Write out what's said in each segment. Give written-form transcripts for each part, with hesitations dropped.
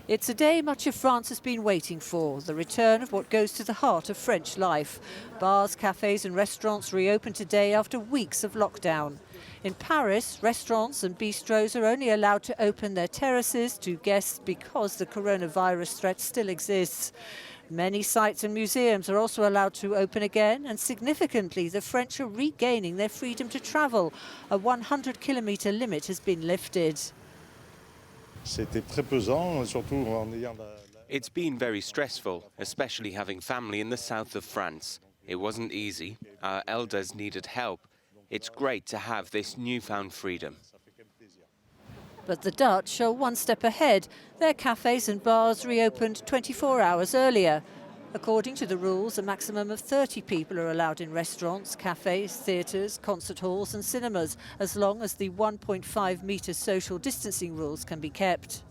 It's a day much of France has been waiting for, the return of what goes to the heart of French life. Bars, cafes and restaurants reopen today after weeks of lockdown. In Paris, restaurants and bistros are only allowed to open their terraces to guests because the coronavirus threat still exists. Many sites and museums are also allowed to open again, and significantly, the French are regaining their freedom to travel. A 100-kilometre limit has been lifted. It's been very stressful, especially having family in the south of France. It wasn't easy. Our elders needed help. It's great to have this newfound freedom. But the Dutch are one step ahead. Their cafes and bars reopened 24 hours earlier. According to the rules, a maximum of 30 people are allowed in restaurants, cafes, theatres, concert halls and cinemas, as long as the 1.5-metre social distancing rules can be kept.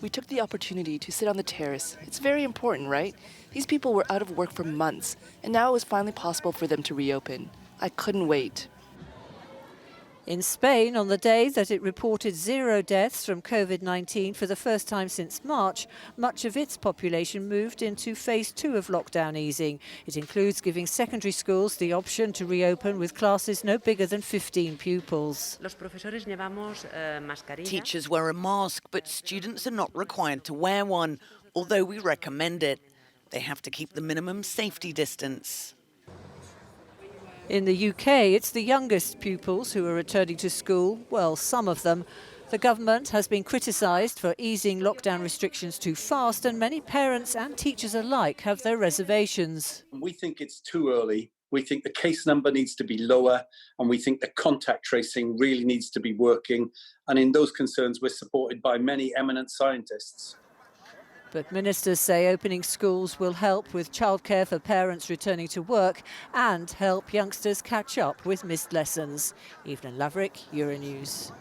We took the opportunity to sit on the terrace. It's very important, right? These people were out of work for months, and now it was finally possible for them to reopen. I couldn't wait. In Spain, on the day that it reported 0 deaths from COVID-19 for the first time since March, much of its population moved into phase 2 of lockdown easing. It includes giving secondary schools the option to reopen with classes no bigger than 15 pupils. Teachers wear a mask, but students are not required to wear one, although we recommend it. They have to keep the minimum safety distance. In the UK, it's the youngest pupils who are returning to school, well, some of them. The government has been criticised for easing lockdown restrictions too fast, and many parents and teachers alike have their reservations. We think it's too early. We think the case number needs to be lower, and we think the contact tracing really needs to be working. And in those concerns, we're supported by many eminent scientists. But ministers say opening schools will help with childcare for parents returning to work and help youngsters catch up with missed lessons. Evelyn Laverick, Euronews.